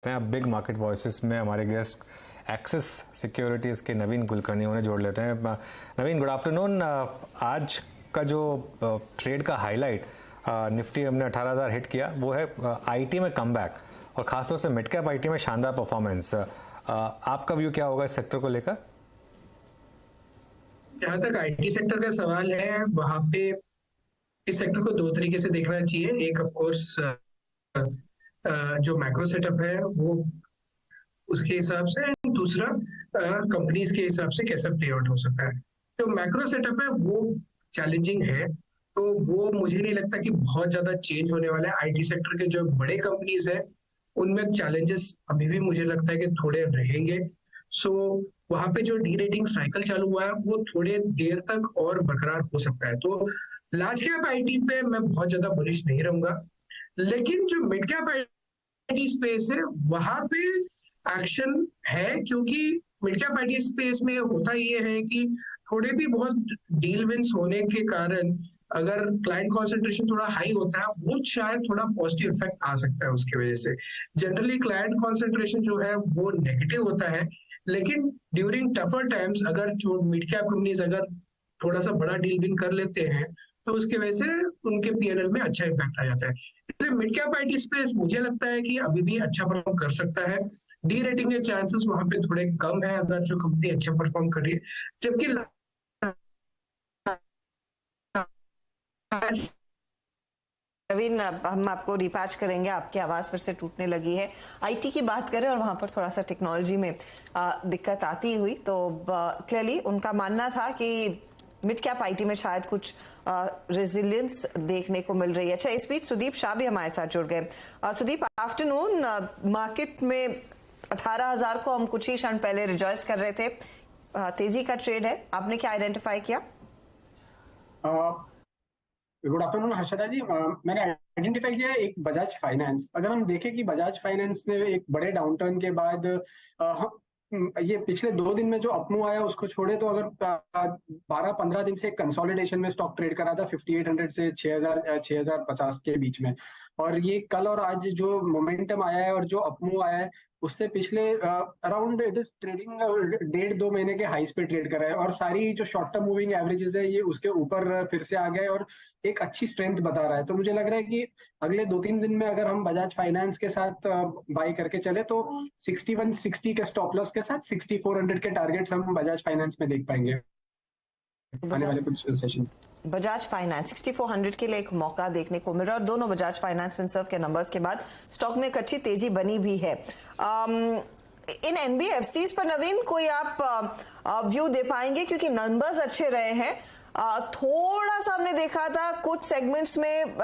हैं big market voices में हमारे गेस्ट एक्सिस सिक्योरिटीज़ के नवीन कुलकर्णी उन्हें जोड़ लेते हैं। नवीन, गुड आफ्टरनून। आज का जो ट्रेड का हाईलाइट निफ्टी हमने 18,000 हिट किया वो है आईटी में कमबैक और खासतौर से मिड कैप आईटी में शानदार परफॉर्मेंस। आपका व्यू क्या होगा इस सेक्टर को लेकर? जहां तक आईटी सेक्टर का सवाल है, वहां पे इस सेक्टर को दो तरीके से देखना चाहिए। एक ऑफ कोर्स जो मैक्रो सेटअप है वो उसके हिसाब से, एंड दूसरा कंपनीज के हिसाब से कैसा प्ले आउट हो सकता है। तो मैक्रो सेटअप है वो चैलेंजिंग है, तो वो मुझे नहीं लगता कि बहुत ज्यादा चेंज होने वाला है। आईटी सेक्टर के जो बड़े कंपनीज है उनमें चैलेंजेस अभी भी मुझे लगता है कि थोड़े रहेंगे। सो वहां पे जो डी रेटिंग साइकिल चालू हुआ है वो थोड़े देर तक और बरकरार हो सकता है। तो लार्ज कैप आईटी पे मैं बहुत ज्यादा बुलिश नहीं रहूंगा, लेकिन जो मिड कैप आईटी स्पेस है वहां पे एक्शन है, क्योंकि मिड कैप आईटी स्पेस में होता ये है कि थोड़े भी बहुत डील विंस होने के कारण अगर क्लाइंट कॉन्सेंट्रेशन थोड़ा हाई होता है वो शायद थोड़ा पॉजिटिव इफेक्ट आ सकता है उसकी वजह से। जनरली क्लाइंट कॉन्सेंट्रेशन जो है वो नेगेटिव होता है, लेकिन ड्यूरिंग टफर टाइम्स अगर जो मिड कैप कंपनीज अगर थोड़ा सा बड़ा डील विन कर लेते हैं तो उसके वजह से उनके पीएनएल में अच्छा इम्पैक्ट आ जाता है। इसलिए मिड कैप आईटी स्पेस मुझे लगता है कि अभी भी अच्छा परफॉर्म कर सकता है। डी रेटिंग के चांसेस वहां पे थोड़े कम है अगर जो कंपनी अच्छा परफॉर्म कर रही है, जबकि नवीन, हम आपको रिपैच करेंगे, आपकी आवाज फिर से टूटने लगी है। आईटी की बात करें और वहां पर थोड़ा सा टेक्नोलॉजी में दिक्कत आती हुई, तो क्लियरली उनका मानना था कि मिड कैप आईटी में शायद कुछ रेजिलियंस देखने को मिल रही है। अच्छा, इस बीच सुदीप शाह भी हमारे साथ जुड़ गए। सुदीप, आफ्टरनून। मार्केट में 18,000 को हम कुछ ही क्षण पहले रिजॉइस कर रहे थे, तेजी का ट्रेड है, आपने क्या आइडेंटिफाई किया? गुड आफ्टरनून हर्षदा जी। मैंने आइडेंटिफाई किया एक बजाज फाइनेंस। अगर हम देखें कि बजाज फाइनेंस ने एक बड़े डाउनटर्न के बाद ये पिछले 2 दिन में जो अपमूव आया उसको छोड़े तो अगर 12-15 दिन से कंसोलिडेशन में स्टॉक ट्रेड करा था 5800 से 6050 के बीच में, और ये कल और आज जो मोमेंटम आया है और जो अपमूव आया है उससे पिछले अराउंड इट इज ट्रेडिंग 1.5-2 महीने के हाइस पे ट्रेड करा है, और सारी जो शॉर्ट टर्म मूविंग एवरेजेस है ये उसके ऊपर फिर से आ गए और एक अच्छी स्ट्रेंथ बता रहा है। तो मुझे लग रहा है कि अगले 2-3 दिन में अगर हम बजाज फाइनेंस के साथ बाई करके चले तो 6160 के स्टॉप लॉस के साथ 6400 के टारगेट्स हम बजाज फाइनेंस में देख पाएंगे आने वाले कुछ सेशन। बजाज फाइनेंस 6400 के लिए एक मौका देखने को मिल रहा है, और दोनों बजाज फाइनेंस फिनसर्व के नंबर्स के बाद स्टॉक में एक अच्छी तेजी बनी भी है। इन एनबीएफसीज पर नवीन कोई आप व्यू दे पाएंगे, क्योंकि नंबर्स अच्छे रहे हैं, थोड़ा सा हमने देखा था कुछ सेगमेंट्स में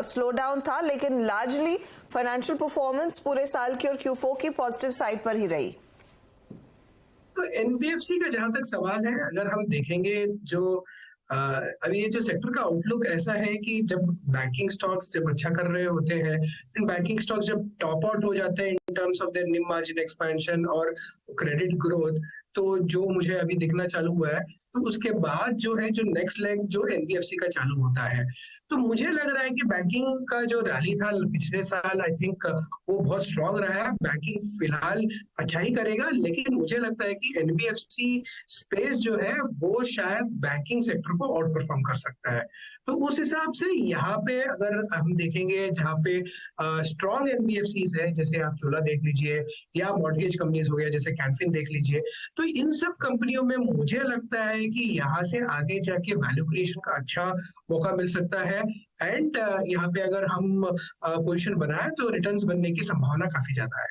स्लो डाउन था, लेकिन लार्जली फाइनेंशियल परफॉर्मेंस पूरे साल की और Q4 की पॉजिटिव साइड पर ही रही। तो एनबीएफसी का जहां तक सवाल है, अगर हम देखेंगे जो अभी ये जो सेक्टर का आउटलुक ऐसा है कि जब बैंकिंग स्टॉक्स जब अच्छा कर रहे होते हैं, एंड बैंकिंग स्टॉक्स जब टॉप आउट हो जाते हैं इन टर्म्स ऑफ देयर निम मार्जिन एक्सपेंशन और क्रेडिट ग्रोथ, तो जो मुझे अभी दिखना चालू हुआ है, तो उसके बाद जो है जो नेक्स्ट लेग जो एनबीएफसी का चालू होता है, तो मुझे लग रहा है कि बैंकिंग का जो रैली था पिछले साल, आई थिंक वो बहुत स्ट्रांग रहा है। बैंकिंग फिलहाल अच्छा ही करेगा, लेकिन मुझे लगता है कि एनबीएफसी स्पेस जो है वो शायद बैंकिंग सेक्टर को आउट परफॉर्म कर सकता है। तो उस हिसाब से यहाँ पे अगर हम देखेंगे जहाँ पे स्ट्रॉन्ग एनबीएफसीज है, जैसे आप चोला देख लीजिए या मॉर्गेज कंपनीज हो गया जैसे कैनफिन देख लीजिए, तो इन सब कंपनियों में मुझे लगता है कि यहाँ से आगे जाके वैल्यू क्रिएशन का अच्छा मौका मिल सकता है, एंड यहाँ पे अगर हम पोजीशन बनाए तो रिटर्न्स बनने की संभावना काफी ज्यादा है।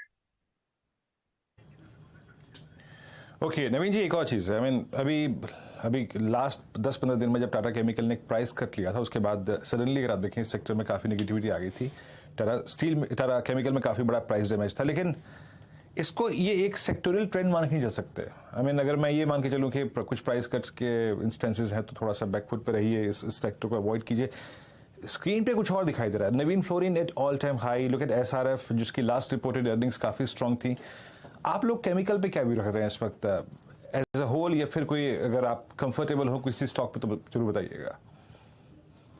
ओके नवीन जी, एक और चीज़ है, अभी लास्ट 10-15 दिन में जब टाटा केमिकल ने एक प्राइस कट लिया था उसके बाद सडनली अगर आप देखें इस सेक्टर में काफ़ी नेगेटिविटी आ गई थी। टाटा केमिकल में काफ़ी बड़ा प्राइस डैमेज था, लेकिन इसको ये एक सेक्टोरियल ट्रेंड मान के नहीं जा सकते। अगर मैं ये मान के चलूँ कि कुछ प्राइस कट्स के इंस्टेंसेस हैं तो थोड़ा सा बैकफुट पे रहिए, इस सेक्टर को अवॉइड कीजिए। स्क्रीन पे कुछ और दिखाई दे रहा है। Navin fluorine at all time high, look at SRF जिसकी लास्ट रिपोर्टेड अर्निंग्स काफ़ी स्ट्रॉन्ग थी। आप लोग केमिकल पे क्या व्यू रख रहे हैं इस वक्त एज अ होल, या फिर कोई अगर आप कंफर्टेबल हो किसी स्टॉक पे तो जरूर बताइएगा।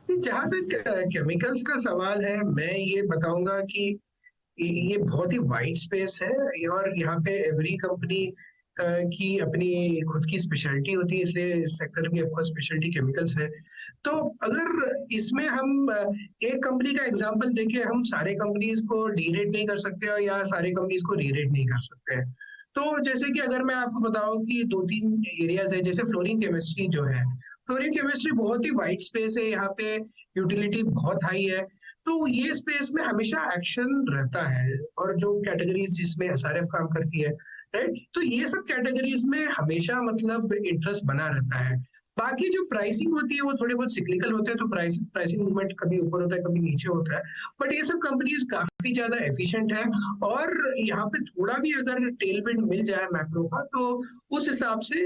जहां तक केमिकल्स का सवाल है, मैं ये बताऊंगा कि ये बहुत ही वाइड स्पेस है, और यहाँ पे एवरी कंपनी की अपनी खुद की स्पेशलिटी होती है, इसलिए इस सेक्टर की ऑफकोर्स स्पेशलिटी केमिकल्स है। तो अगर इसमें हम एक कंपनी का एग्जांपल देके हम सारे कंपनीज को डीरेट नहीं कर सकते और या सारे कंपनीज को रीरेट नहीं कर सकते हैं। तो जैसे कि अगर मैं आपको बताऊं कि 2-3 एरियाज है, जैसे फ्लोरीन केमिस्ट्री जो है, फ्लोरीन केमिस्ट्री बहुत ही वाइड स्पेस है, यहाँ पे यूटिलिटी बहुत हाई है। तो ये स्पेस में हमेशा एक्शन रहता है, और जो कैटेगरीज जिसमें एसआरएफ काम करती है, राइट, तो ये सब कैटेगरीज में हमेशा मतलब इंटरेस्ट बना रहता है। बाकी जो प्राइसिंग होती है वो थोड़े बहुत सिक्लिकल होते हैं, तो प्राइसिंग मूवमेंट कभी ऊपर होता है कभी नीचे होता है, बट ये सब कंपनीज काफी ज्यादा एफिशिएंट है। और यहाँ पे थोड़ा भी अगर टेलविंड मिल जाए मैक्रो का, तो उस हिसाब से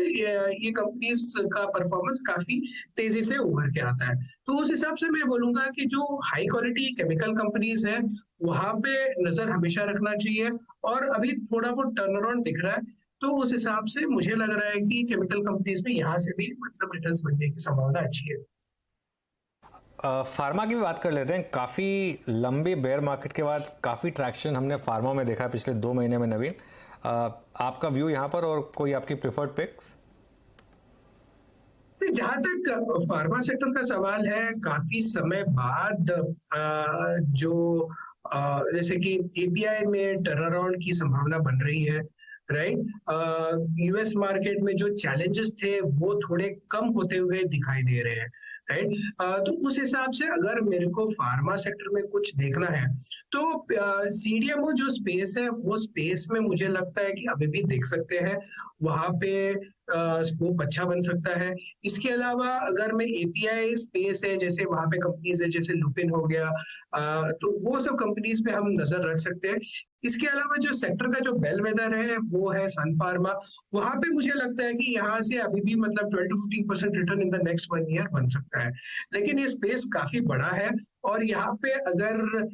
ये कंपनीज का परफॉर्मेंस काफी तेजी से उभर के आता है। तो उस हिसाब से मैं बोलूंगा कि जो हाई क्वालिटी केमिकल कंपनीज है वहां पे नजर हमेशा रखना चाहिए, और अभी थोड़ा बहुत टर्न अराउंड दिख रहा है, तो उस हिसाब से मुझे लग रहा है कि केमिकल कंपनीज में यहाँ से भी मतलब रिटर्न्स बनने की संभावना अच्छी है। फार्मा की भी बात कर लेते हैं। काफी लंबी बेयर मार्केट के बाद काफी ट्रैक्शन हमने फार्मा में देखा पिछले 2 महीने में। नवीन, आपका व्यू यहाँ पर और कोई आपकी प्रेफर्ड पिक्स? जहां तक फार्मा सेक्टर का सवाल है, काफी समय बाद जो जैसे कि एपीआई में टर्न अराउंड की संभावना बन रही है, राइट, यूएस मार्केट में जो चैलेंजेस थे वो थोड़े कम होते हुए दिखाई दे रहे हैं, राइट। तो उस हिसाब से अगर मेरे को फार्मा सेक्टर में कुछ देखना है, तो सीडीएमओ जो स्पेस है वो स्पेस में मुझे लगता है कि अभी भी देख सकते हैं, वहां पे स्कोप अच्छा बन सकता है। इसके अलावा अगर मैं एपीआई स्पेस है, जैसे वहां पे कंपनीज है जैसे लुपिन हो गया, तो वो सब कंपनीज पे हम नजर रख सकते हैं। इसके अलावा जो सेक्टर का जो बेलवेदर है वो है सन फार्मा, वहां पे मुझे लगता है कि यहाँ से अभी भी मतलब 12-15% return in the next 1 year बन सकता है, लेकिन ये स्पेस काफी बड़ा है, और यहाँ पे अगर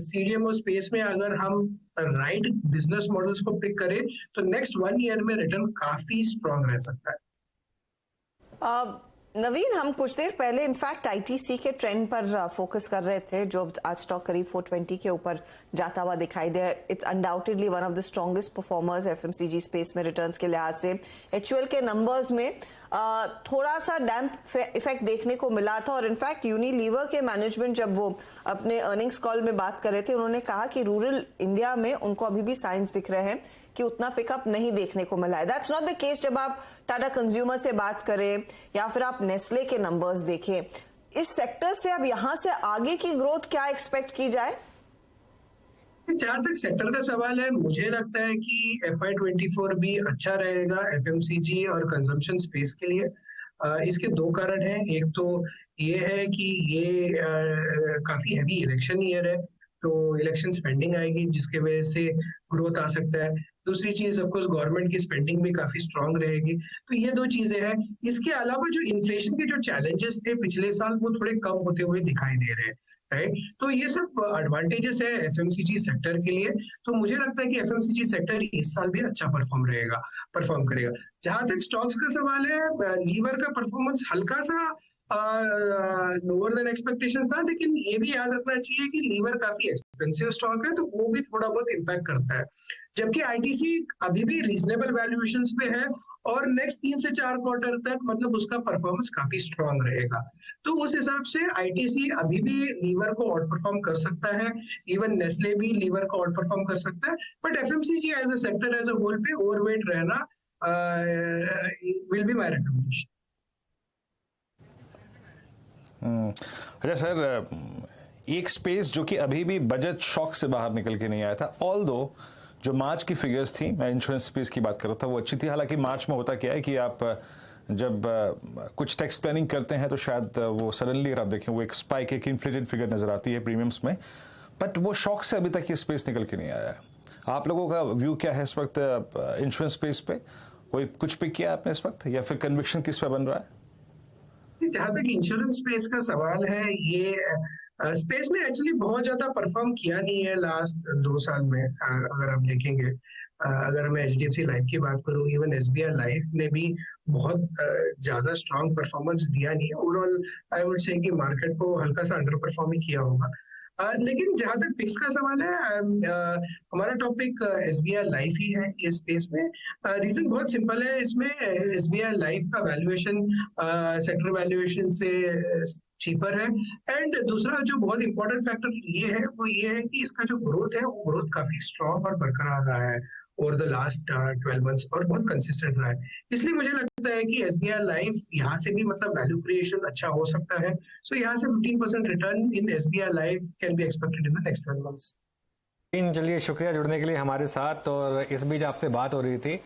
सीडीएमओ स्पेस में अगर हम राइट बिजनेस मॉडल्स को पिक करें तो नेक्स्ट 1 ईयर में रिटर्न काफी स्ट्रांग रह सकता है। नवीन, हम कुछ देर पहले इनफैक्ट आईटीसी के ट्रेंड पर फोकस कर रहे थे, जो आज स्टॉक करीब 420 के ऊपर जाता हुआ दिखाई दे। It's undoubtedly one of the strongest performers FMCG space में रिटर्न्स के लिहाज से। एचयूएल के नंबर्स में थोड़ा सा डैम्प इफेक्ट देखने को मिला था, और इनफैक्ट यूनिलीवर के मैनेजमेंट जब वो अपने अर्निंग्स कॉल में बात कर रहे थे, उन्होंने कहा कि रूरल इंडिया में उनको अभी भी साइंस दिख रहे हैं कि उतना पिकअप नहीं देखने को मिला है। दैट्स नॉट द केस जब आप टाटा कंज्यूमर से बात करें या फिर आप नेस्ले के नंबर्स देखें। इस सेक्टर से अब यहां से आगे की ग्रोथ क्या एक्सपेक्ट की जाए? जहां तक सेक्टर का सवाल है, मुझे लगता है कि FY24 भी अच्छा रहेगा एफएमसीजी और कंजम्पशन स्पेस के लिए। इसके 2 कारण हैं। एक तो ये है कि ये काफी हैवी इलेक्शन ईयर है, तो इलेक्शन स्पेंडिंग आएगी जिसके वजह से ग्रोथ आ सकता है। दूसरी चीज ऑफ कोर्स गवर्नमेंट की स्पेंडिंग भी काफी स्ट्रांग रहेगी, तो ये 2 चीजें हैं। इसके अलावा जो इन्फ्लेशन के जो चैलेंजेस थे पिछले साल वो थोड़े कम होते हुए दिखाई दे रहे हैं, राइट। तो ये सब एडवांटेजेस है एफएमसीजी सेक्टर के लिए। तो मुझे लगता है कि एफएमसीजी सेक्टर इस साल भी अच्छा परफॉर्म करेगा। जहां तक स्टॉक्स का सवाल है, लीवर का परफॉर्मेंस हल्का सा लोअर देन एक्सपेक्टेशन था, लेकिन ये भी याद रखना चाहिए कि लीवर काफी एक्सपेंसिव स्टॉक है, तो वो भी थोड़ा बहुत इम्पैक्ट करता है। जबकि आईटीसी अभी भी रीजनेबल वैल्यूएशंस पे है, और नेक्स्ट 3 से 4 क्वार्टर तक मतलब उसका परफॉर्मेंस काफी स्ट्रांग रहेगा। तो उस हिसाब से आईटीसी अभी भी लीवर को आउट परफॉर्म कर सकता है, इवन नेस्ले भी लीवर को आउट परफॉर्म कर सकता है, but FMCG as a sector as a whole पे ओवरवेट रहना विल बी माय रिकमेंडेशन। अच्छा सर, एक स्पेस जो कि अभी भी बजट शॉक से बाहर निकल के नहीं आया था, ऑल्दो जो मार्च की फिगर्स थी, मैं इंश्योरेंस स्पेस की बात कर रहा था, वो अच्छी थी। हालांकि मार्च में होता क्या है कि आप जब कुछ टैक्स प्लानिंग करते हैं तो शायद वो सडनली अगर आप देखें वो एक स्पाइक, एक इन्फ्लेटेड फिगर नजर आती है प्रीमियम्स में, बट वो शॉक से अभी तक ये स्पेस निकल के नहीं आया है। आप लोगों का व्यू क्या है इस वक्त इंश्योरेंस स्पेस पे? कोई कुछ पिक किया आपने इस वक्त, या फिर कन्विक्शन किस पे बन रहा है? जहां तक इंश्योरेंस स्पेस का सवाल है, ये स्पेस ने एक्चुअली बहुत ज्यादा परफॉर्म किया नहीं है लास्ट 2 साल में। अगर आप देखेंगे, अगर मैं एचडीएफसी लाइफ की बात करूं, इवन एसबीआई लाइफ ने भी बहुत ज्यादा स्ट्रांग परफॉर्मेंस दिया नहीं है। ओवरऑल आई वुड से कि मार्केट को हल्का सा अंडर परफॉर्म ही किया होगा। लेकिन जहां तक पिक्स का सवाल है, हमारा टॉपिक एसबीआई लाइफ ही है इस स्पेस में। रीजन बहुत सिंपल है, इसमें एसबीआई लाइफ का वैल्यूएशन सेक्टर वैल्यूएशन से चीपर है। एंड दूसरा जो बहुत इंपॉर्टेंट फैक्टर ये है वो ये है कि इसका जो ग्रोथ है वो ग्रोथ काफी स्ट्रॉन्ग और बरकरार रहा है ओवर द लास्ट 12 मंथ्स और बहुत कंसिस्टेंट रहा है। इसलिए मुझे लगता है कि एसबीआई लाइफ यहाँ से भी मतलब वैल्यू क्रिएशन अच्छा हो सकता है। सो यहाँ से 15% return in SBI life can be expected in the next 12 months. चलिए शुक्रिया जुड़ने के लिए हमारे साथ। और इस बीच आपसे बात हो रही थी